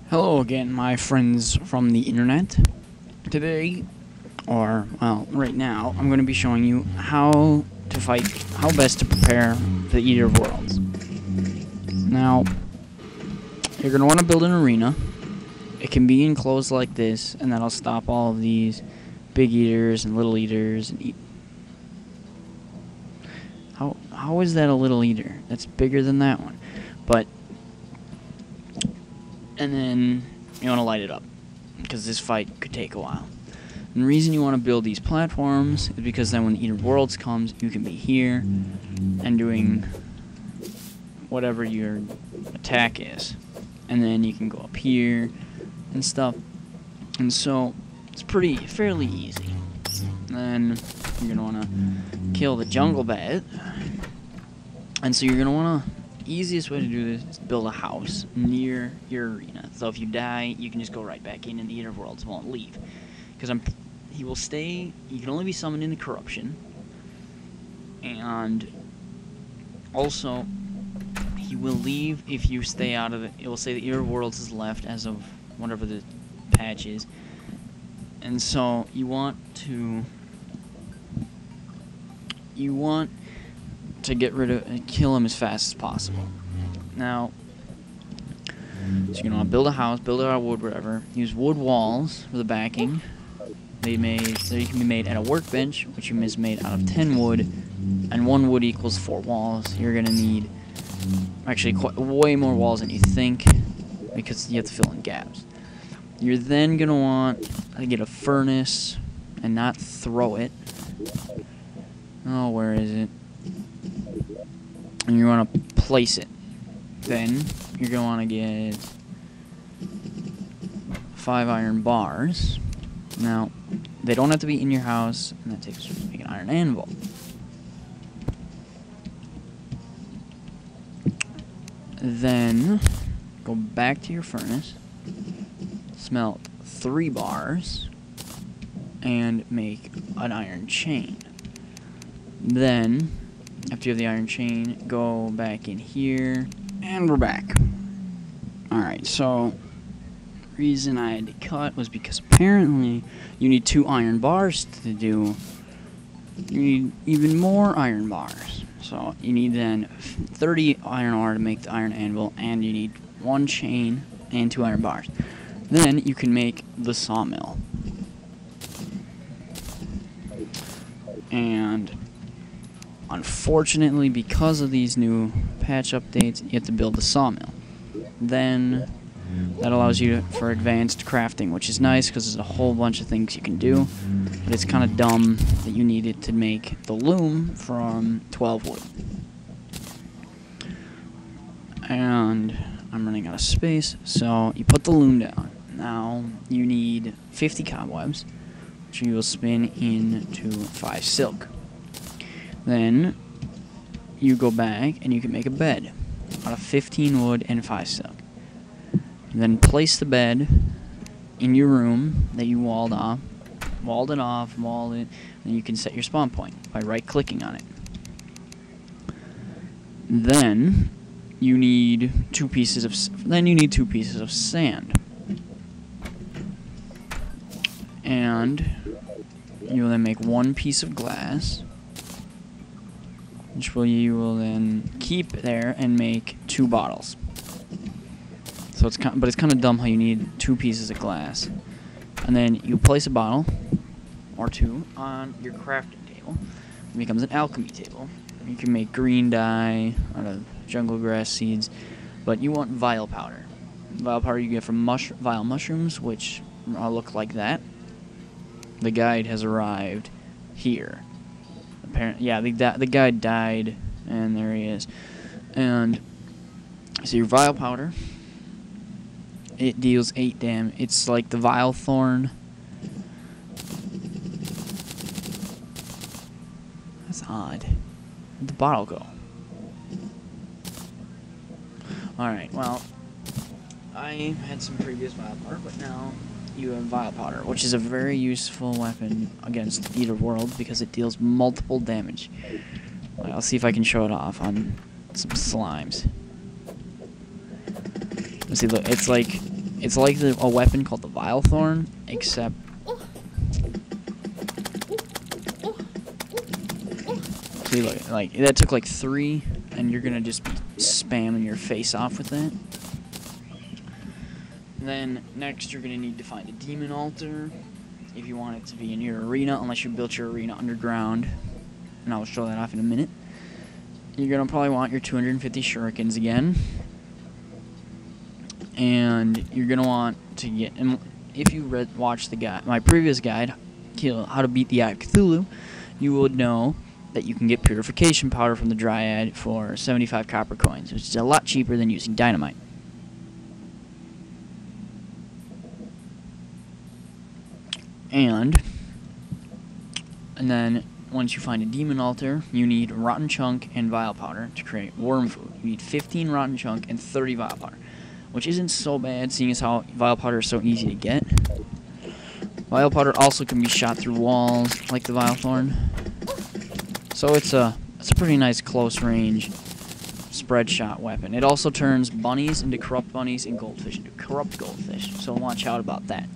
Hello again, my friends from the internet. Today, or, well, right now, I'm going to be showing you how best to prepare for the Eater of Worlds. Now, you're going to want to build an arena. It can be enclosed like this, and that'll stop all of these big eaters and little eaters. And How is that a little eater? That's bigger than that one. And then you want to light it up, because this fight could take a while. And the reason you want to build these platforms is because then when the Eater of Worlds comes, you can be here and doing whatever your attack is. And then you can go up here and stuff. And so it's fairly easy. Then you're going to want to kill the jungle bat. And so you're going to want to... easiest way to do this is to build a house near your arena. So if you die, you can just go right back in, and the Eater of Worlds won't leave. Because he will stay. He can only be summoned in the corruption, and also he will leave if you stay out of it. It will say the Eater of Worlds is left as of whatever the patch is, and so you want to get rid of and kill him as fast as possible. Now, so you're gonna want to build a house, build it out of wood, whatever. Use wood walls for the backing. They can be made at a workbench, which is made out of 10 wood, and 1 wood equals 4 walls. You're gonna need actually way more walls than you think, because you have to fill in gaps. You're then gonna want to get a furnace and not throw it. Oh, where is it? And you want to place it. Then you're going to want to get 5 iron bars. Now, they don't have to be in your house, and that takes to make an iron anvil. Then go back to your furnace, smelt 3 bars, and make an iron chain. Then, after you have the iron chain, go back in here, and we're back. Alright, so the reason I had to cut was because apparently you need 2 iron bars to do. You need even more iron bars. So you need then 30 iron ore to make the iron anvil, and you need 1 chain and 2 iron bars. Then you can make the sawmill. And unfortunately, because of these new patch updates, you have to build the sawmill. Then that allows you for advanced crafting, which is nice because there's a whole bunch of things you can do. But it's kind of dumb that you need it to make the loom from 12 wood. And I'm running out of space, so you put the loom down. Now you need 50 cobwebs, which you will spin into 5 silk. Then you go back and you can make a bed out of 15 wood and 5 silk. Then place the bed in your room that you walled it off, and you can set your spawn point by right-clicking on it. Then you need 2 pieces of sand, and you will then make 1 piece of glass, which you will then keep there and make 2 bottles. So it's kind of dumb how you need 2 pieces of glass, and then you place a bottle or 2 on your crafting table. It becomes an alchemy table. You can make green dye out of jungle grass seeds, but you want Viola Powder. Viola Powder you get from vile mushrooms, which look like that. The guide has arrived here. Apparently, yeah, the guy died, and there he is. And so your Vile Powder, it deals 8 damage. It's like the Vile Thorn. That's odd. Where'd the bottle go? Alright, well, I had some previous Vile Powder, but now you have Vile Powder, which is a very useful weapon against Eater World because it deals multiple damage. I'll see if I can show it off on some slimes. See, look, it's like It's like a weapon called the Thorn, except see, look, like that took like 3, and you're gonna just be spamming your face off with that. Then next, you're gonna need to find a demon altar if you want it to be in your arena, unless you built your arena underground, and I'll show that off in a minute. You're gonna probably want your 250 shurikens again, and you're gonna want to get. And if you watched the guide, my previous guide, how to beat the Eye of Cthulhu, you would know that you can get Purification Powder from the Dryad for 75 copper coins, which is a lot cheaper than using dynamite. And then once you find a demon altar, you need rotten chunk and vile powder to create worm food. You need 15 rotten chunk and 30 vile powder, which isn't so bad, seeing as how vile powder is so easy to get. Vile powder also can be shot through walls, like the Vile Thorn. So it's a pretty nice close range spread shot weapon. It also turns bunnies into corrupt bunnies and goldfish into corrupt goldfish. So watch out about that.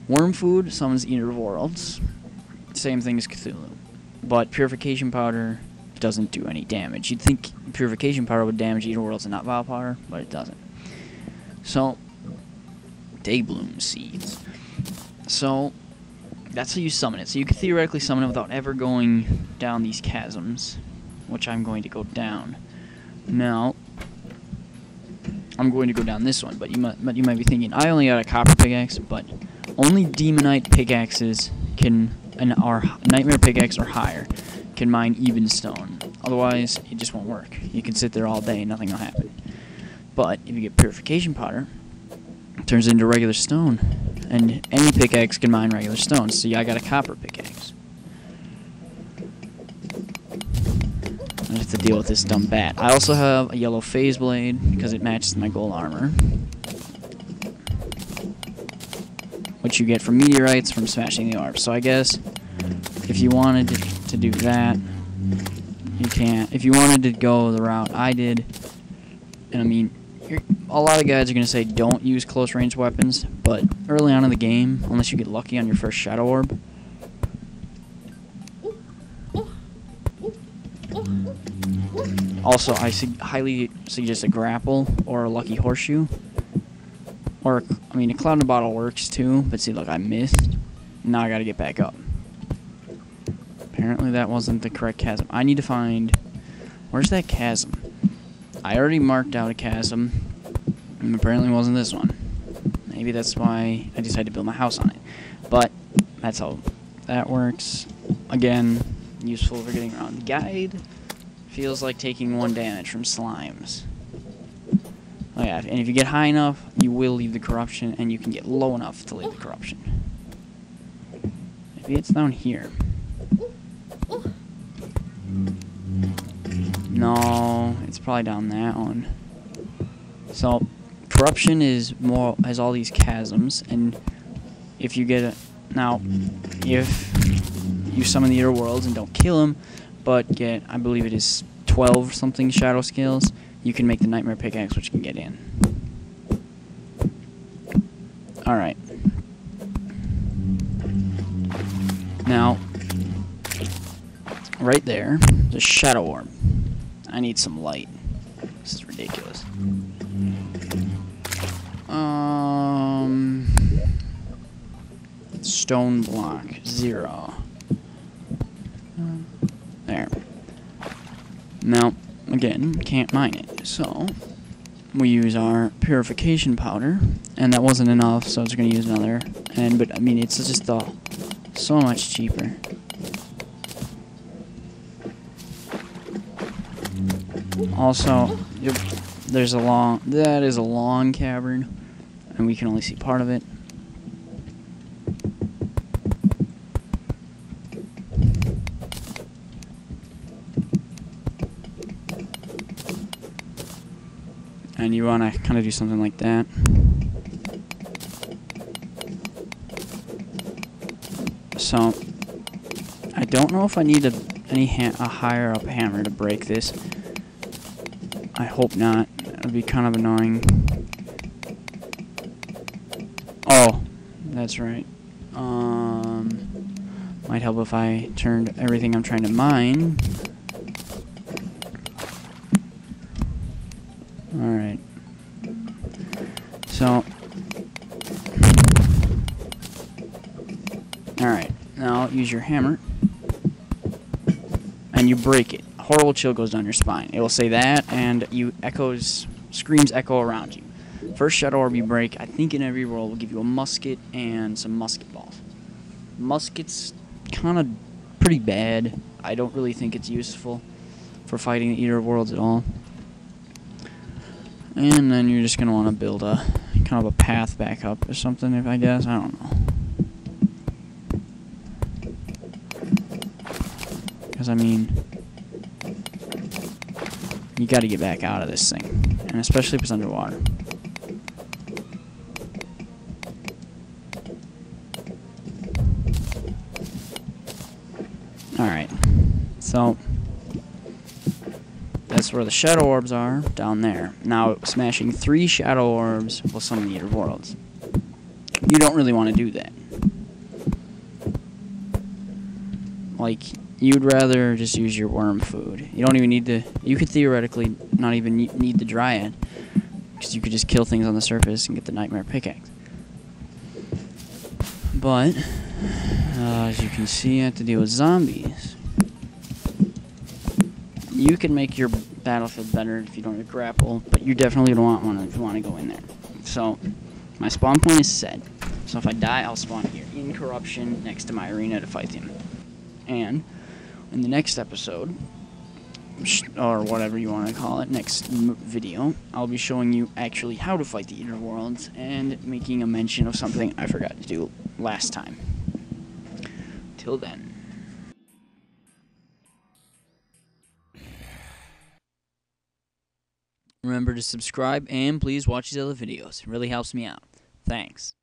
Worm food summons Eater of Worlds. Same thing as Cthulhu. But Purification Powder doesn't do any damage. You'd think Purification Powder would damage Eater of Worlds and not Vile Powder, but it doesn't. So, Daybloom Seeds. So, that's how you summon it. So you can theoretically summon it without ever going down these chasms, which I'm going to go down. Now, I'm going to go down this one, but you might be thinking, I only got a copper pickaxe, but only demonite pickaxes can, and our nightmare pickaxe or higher, can mine even stone. Otherwise, it just won't work. You can sit there all day, nothing will happen. But if you get Purification Powder, it turns into regular stone. And any pickaxe can mine regular stone. So yeah, I got a copper pickaxe. I have to deal with this dumb bat. I also have a yellow phase blade because it matches my gold armor, which you get from meteorites from smashing the orbs. So I guess if you wanted to do that, you can't. If you wanted to go the route I did, and I mean, a lot of guys are going to say don't use close range weapons, but early on in the game, unless you get lucky on your first shadow orb, also I highly suggest a grapple or a lucky horseshoe, or I mean a cloud in a bottle works too, but see, look, I missed. Now I got to get back up. Apparently that wasn't the correct chasm. I need to find, where's that chasm? I already marked out a chasm, and apparently it wasn't this one. Maybe that's why I decided to build my house on it. But that's how that works. Again, useful for getting around. The guide feels like taking 1 damage from slimes. Oh yeah, and if you get high enough, you will leave the corruption, and you can get low enough to leave the corruption. Maybe it's down here. No, it's probably down that one. So, corruption is has all these chasms, and if you get now, if you summon the Eater Worlds and don't kill him, but get, I believe it is 12 something shadow scales, you can make the nightmare pickaxe, which can get in. Alright. Now, right there, there's a shadow orb. I need some light. This is ridiculous. Stone block 0. There. Now, again, can't mine it, so we use our purification powder, and that wasn't enough, so it's gonna use another. But I mean, it's just so much cheaper. Also, that is a long cavern, and we can only see part of it. And you want to kind of do something like that. So, I don't know if I need a higher up hammer to break this. I hope not. That would be kind of annoying. That's right. Might help if I turned everything I'm trying to mine. Alright. So. Alright. Now use your hammer. And you break it. A horrible chill goes down your spine. It will say that, and screams echo around you. First shadow orb you break, I think in every world, will give you a musket and some musket balls. Musket's kind of pretty bad. I don't really think it's useful for fighting the Eater of Worlds at all. And then you're just going to want to build a kind of a path back up or something, I guess. I don't know. Because, I mean, you got to get back out of this thing. And especially if it's underwater. Alright, so that's where the shadow orbs are, down there. Now, smashing 3 shadow orbs will summon the Eater of Worlds. You don't really want to do that. Like, you'd rather just use your worm food. You don't even need to... You could theoretically not even need the Dryad, because you could just kill things on the surface and get the Nightmare Pickaxe. But... as you can see, you have to deal with zombies. You can make your battlefield better if you don't have grapple, but you definitely don't want one if you want to go in there. So, my spawn point is set. So if I die, I'll spawn here in Corruption next to my arena to fight him. And in the next episode, or whatever you want to call it, next video, I'll be showing you actually how to fight the Eater of Worlds and making a mention of something I forgot to do last time. Till then. Remember to subscribe and please watch these other videos. It really helps me out. Thanks.